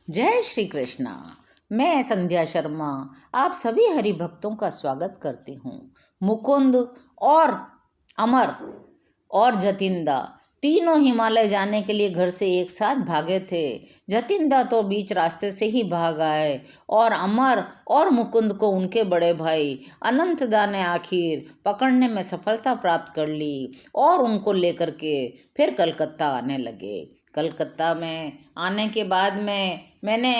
जय श्री कृष्णा। मैं संध्या शर्मा आप सभी हरि भक्तों का स्वागत करती हूँ। मुकुंद और अमर और जतिंदा तीनों हिमालय जाने के लिए घर से एक साथ भागे थे। जतिंदा तो बीच रास्ते से ही भाग आए और अमर और मुकुंद को उनके बड़े भाई अनंतदा ने आखिर पकड़ने में सफलता प्राप्त कर ली और उनको लेकर के फिर कलकत्ता आने लगे। कलकत्ता में आने के बाद में मैंने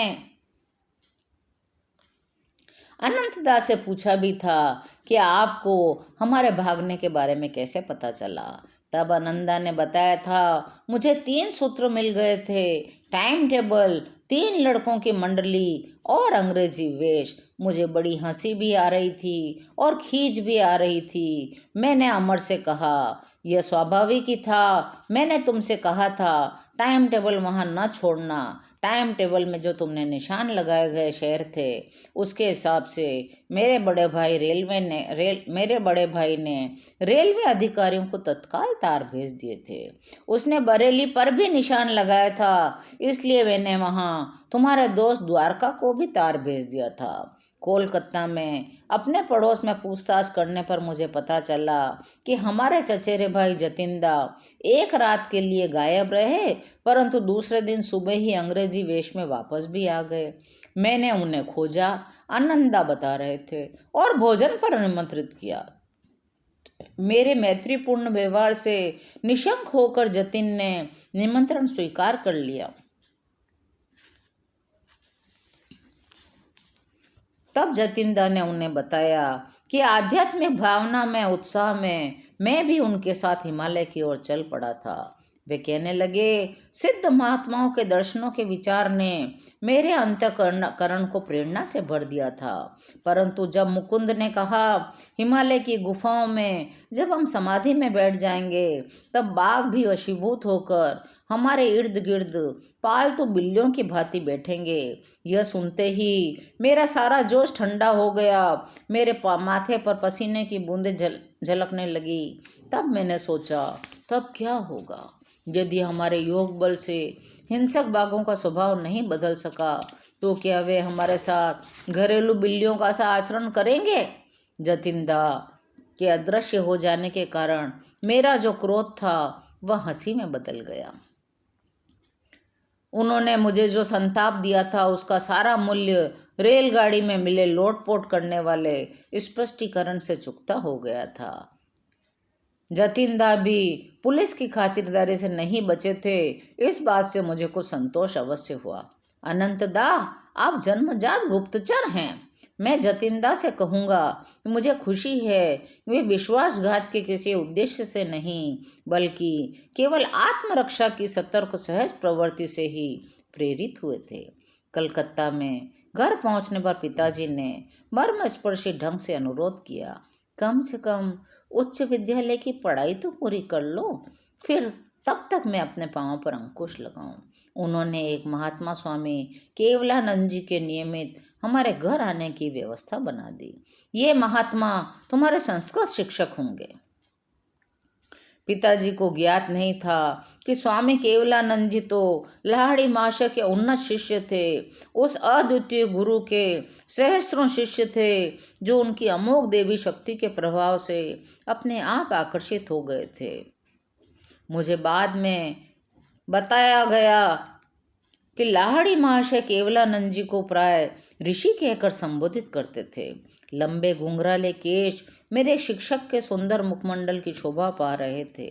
अनंतदा से पूछा भी था कि आपको हमारे भागने के बारे में कैसे पता चला। तब अनंदा ने बताया था, मुझे 3 सूत्र मिल गए थे, टाइम टेबल, 3 लड़कों की मंडली और अंग्रेजी वेश। मुझे बड़ी हंसी भी आ रही थी और खींच भी आ रही थी। मैंने अमर से कहा, यह स्वाभाविक ही था, मैंने तुमसे कहा था टाइम टेबल वहाँ न छोड़ना। टाइम टेबल में जो तुमने निशान लगाए गए शहर थे उसके हिसाब से मेरे बड़े भाई ने रेलवे अधिकारियों को तत्काल तार भेज दिए थे। उसने बरेली पर भी निशान लगाया था, इसलिए मैंने वहाँ तुम्हारे दोस्त द्वारका को भी तार भेज दिया था। कोलकाता में अपने पड़ोस में पूछताछ करने पर मुझे पता चला कि हमारे चचेरे भाई जतिंदा एक रात के लिए गायब रहे, परंतु दूसरे दिन सुबह ही अंग्रेजी वेश में वापस भी आ गए। मैंने उन्हें खोजा, आनंदा बता रहे थे, और भोजन पर निमंत्रित किया। मेरे मैत्रीपूर्ण व्यवहार से निशंक होकर जतिन ने निमंत्रण स्वीकार कर लिया। तब जतिंदा ने उन्हें बताया कि आध्यात्मिक भावना में, उत्साह में मैं भी उनके साथ हिमालय की ओर चल पड़ा था। वे कहने लगे, सिद्ध महात्माओं के दर्शनों के विचार ने मेरे अंतःकरण को प्रेरणा से भर दिया था। परंतु जब मुकुंद ने कहा, हिमालय की गुफाओं में जब हम समाधि में बैठ जाएंगे तब बाघ भी वशीभूत होकर हमारे इर्द गिर्द पालतू बिल्लियों की भांति बैठेंगे। यह सुनते ही मेरा सारा जोश ठंडा हो गया। मेरे माथे पर पसीने की बूंदें झलकने लगी। तब मैंने सोचा, तब क्या होगा यदि हमारे योग बल से हिंसक बाघों का स्वभाव नहीं बदल सका, तो क्या वे हमारे साथ घरेलू बिल्लियों का सा आचरण करेंगे। जतिंदा के अदृश्य हो जाने के कारण मेरा जो क्रोध था वह हंसी में बदल गया। उन्होंने मुझे जो संताप दिया था उसका सारा मूल्य रेलगाड़ी में मिले लोटपोट करने वाले स्पष्टीकरण से चुकता हो गया था। जतिंदा भी पुलिस की खातिरदारी से नहीं बचे थे, इस बात से मुझे कुछ संतोष अवश्य हुआ। अनंतदा, आप जन्मजात गुप्तचर हैं। मैं जतिंदा से कहूँगा कि मुझे खुशी है वे विश्वासघात के किसी उद्देश्य से नहीं, बल्कि केवल आत्मरक्षा की सतर्क सहज प्रवृत्ति से ही प्रेरित हुए थे। कलकत्ता में घर पहुंचने पर पिताजी ने मर्मस्पर्शी ढंग से अनुरोध किया, कम से कम उच्च विद्यालय की पढ़ाई तो पूरी कर लो, फिर तब तक मैं अपने पांवों पर अंकुश लगाऊं। उन्होंने एक महात्मा स्वामी केवलानंद जी के नियमित हमारे घर आने की व्यवस्था बना दी। ये महात्मा तुम्हारे संस्कृत शिक्षक होंगे। पिताजी को ज्ञात नहीं था कि स्वामी केवलानंद जी तो लाहड़ी माशय के उन्नत शिष्य थे, उस अद्वितीय गुरु के सहस्त्रों शिष्य थे जो उनकी अमोघ देवी शक्ति के प्रभाव से अपने आप आकर्षित हो गए थे। मुझे बाद में बताया गया कि लाहड़ी महाशय केवलानंद जी को प्राय ऋषि कहकर संबोधित करते थे। लंबे घुंघराले केश मेरे शिक्षक के सुंदर मुखमंडल की शोभा पा रहे थे।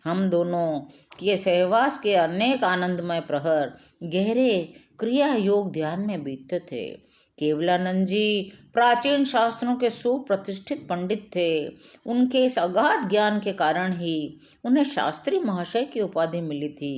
हम दोनों के सहवास के अनेक आनंदमय प्रहर गहरे क्रिया योग ध्यान में बीतते थे। केवलानंद जी प्राचीन शास्त्रों के सुप्रतिष्ठित पंडित थे। उनके इस अगाध ज्ञान के कारण ही उन्हें शास्त्री महाशय की उपाधि मिली थी।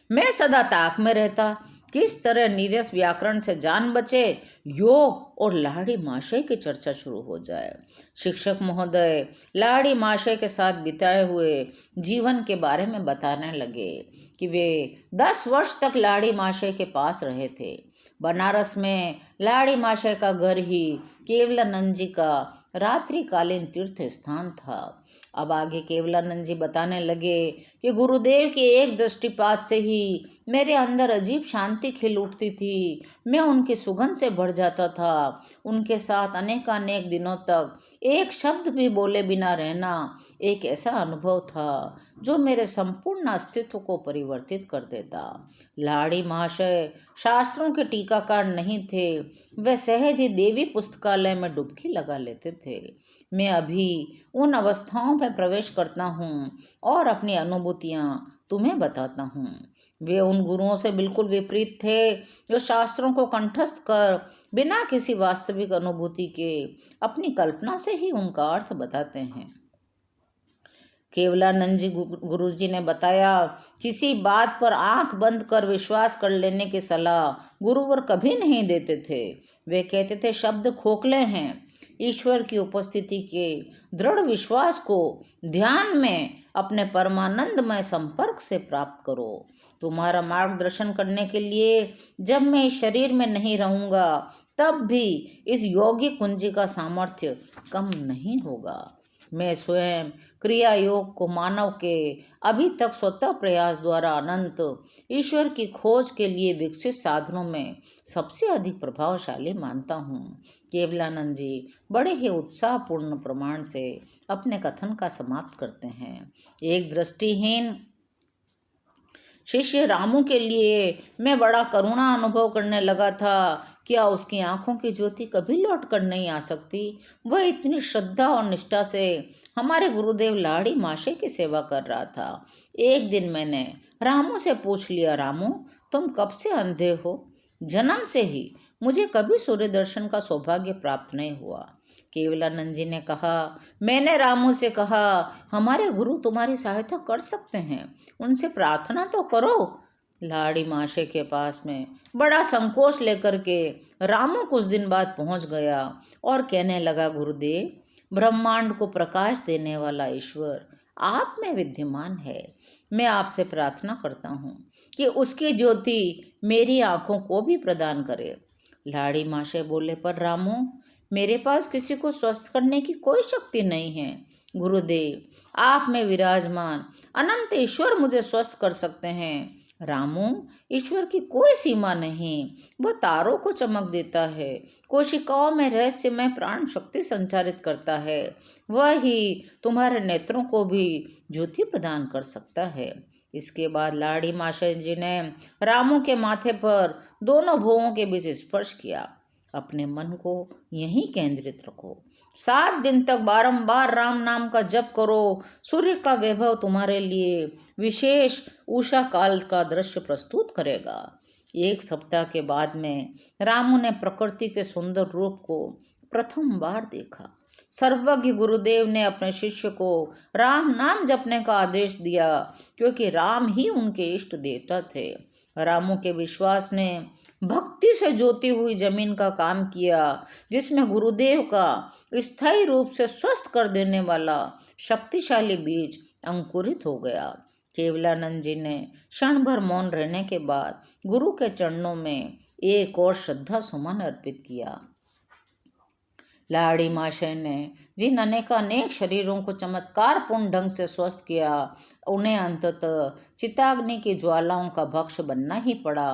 मैं सदा ताक में रहता, किस तरह नीरस व्याकरण से जान बचे, योग और लाहड़ी महाशय की चर्चा शुरू हो जाए। शिक्षक महोदय लाहड़ी महाशय के साथ बिताए हुए जीवन के बारे में बताने लगे कि वे 10 वर्ष तक लाहड़ी महाशय के पास रहे थे। बनारस में लाहड़ी महाशय का घर ही केवलानंद जी का रात्रिकालीन तीर्थ स्थान था। अब आगे केवलानंद जी बताने लगे कि गुरुदेव के एक दृष्टिपात से ही मेरे अंदर अजीब शांति खिल उठती थी। मैं उनकी सुगंध से भर जाता था। उनके साथ अनेकानेक दिनों तक एक शब्द भी बोले बिना रहना एक ऐसा अनुभव था जो मेरे संपूर्ण अस्तित्व को परिवर्तित कर देता। लाड़ी महाशय शास्त्रों के टीकाकार नहीं थे, वे सहज ही देवी पुस्तकालय में डुबकी लगा लेते थे। मैं अभी उन अवस्थाओं में प्रवेश करता हूँ और अपनी अनुभूतियाँ तुम्हें बताता हूँ। वे उन गुरुओं से बिल्कुल विपरीत थे जो शास्त्रों को कंठस्थ कर बिना किसी वास्तविक अनुभूति के अपनी कल्पना से ही उनका अर्थ बताते हैं। केवलानंद जी गुरुजी ने बताया, किसी बात पर आंख बंद कर विश्वास कर लेने की सलाह गुरुवर कभी नहीं देते थे। वे कहते थे शब्द खोखले हैं, ईश्वर की उपस्थिति के दृढ़ विश्वास को ध्यान में अपने परमानंदमय संपर्क से प्राप्त करो। तुम्हारा मार्गदर्शन करने के लिए जब मैं इस शरीर में नहीं रहूँगा तब भी इस यौगिक कुंजी का सामर्थ्य कम नहीं होगा। मैं स्वयं क्रिया योग को मानव के अभी तक स्वतः प्रयास द्वारा अनंत ईश्वर की खोज के लिए विकसित साधनों में सबसे अधिक प्रभावशाली मानता हूँ। केवलानंद जी बड़े ही उत्साहपूर्ण प्रमाण से अपने कथन का समाप्त करते हैं। एक दृष्टिहीन शिष्य रामू के लिए मैं बड़ा करुणा अनुभव करने लगा था। क्या उसकी आंखों की ज्योति कभी लौट कर नहीं आ सकती? वह इतनी श्रद्धा और निष्ठा से हमारे गुरुदेव लाड़ी माशे की सेवा कर रहा था। एक दिन मैंने रामू से पूछ लिया, रामू तुम कब से अंधे हो? जन्म से ही। मुझे कभी सूर्य दर्शन का सौभाग्य प्राप्त नहीं हुआ। केवलानंद जी ने कहा, मैंने रामू से कहा हमारे गुरु तुम्हारी सहायता कर सकते हैं, उनसे प्रार्थना तो करो। लाड़ी माशे के पास में बड़ा संकोच लेकर के रामू कुछ दिन बाद पहुंच गया और कहने लगा, गुरुदेव ब्रह्मांड को प्रकाश देने वाला ईश्वर आप में विद्यमान है। मैं आपसे प्रार्थना करता हूँ कि उसकी ज्योति मेरी आंखों को भी प्रदान करे। लाड़ी माशे बोले, पर रामू मेरे पास किसी को स्वस्थ करने की कोई शक्ति नहीं है। गुरुदेव आप में विराजमान अनंत ईश्वर मुझे स्वस्थ कर सकते हैं। रामू ईश्वर की कोई सीमा नहीं, वह तारों को चमक देता है, कोशिकाओं में रहस्यमय प्राण शक्ति संचारित करता है, वह ही तुम्हारे नेत्रों को भी ज्योति प्रदान कर सकता है। इसके बाद लाड़ी माशे जी ने रामू के माथे पर दोनों भुवों के बीच स्पर्श किया। अपने मन को यहीं केंद्रित रखो। 7 दिन तक बारंबार राम नाम का जप करो। सूर्य का वैभव तुम्हारे लिए विशेष उषा काल का दृश्य प्रस्तुत करेगा। 1 सप्ताह के बाद में रामू ने प्रकृति के सुंदर रूप को प्रथम बार देखा। सर्वज्ञ गुरुदेव ने अपने शिष्य को राम नाम जपने का आदेश दिया, क्योंकि राम ही उनके इष्ट देवता थे। रामू के विश्वास ने भक्ति से जोती हुई जमीन का काम किया, जिसमें गुरुदेव का स्थायी रूप से स्वस्थ कर देने वाला शक्तिशाली बीज अंकुरित हो गया। केवलानंद जी ने क्षण भर मौन रहने के बाद गुरु के चरणों में एक और श्रद्धा सुमन अर्पित किया। लाड़ी माशे ने जिन अनेक शरीरों को चमत्कारपूर्ण ढंग से स्वस्थ किया, उन्हें अंततः चिताग्नि की ज्वालाओं का भक्ष बनना ही पड़ा,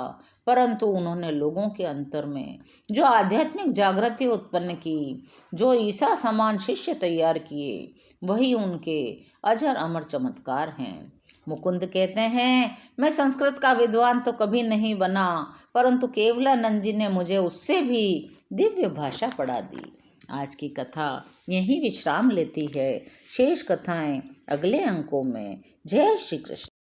परंतु उन्होंने लोगों के अंतर में जो आध्यात्मिक जागृति उत्पन्न की, जो ईसा समान शिष्य तैयार किए, वही उनके अजर अमर चमत्कार हैं। मुकुंद कहते हैं, मैं संस्कृत का विद्वान तो कभी नहीं बना, परंतु केवलानंद जी ने मुझे उससे भी दिव्य भाषा पढ़ा दी। आज की कथा यहीं विश्राम लेती है। शेष कथाएं अगले अंकों में। जय श्री कृष्ण।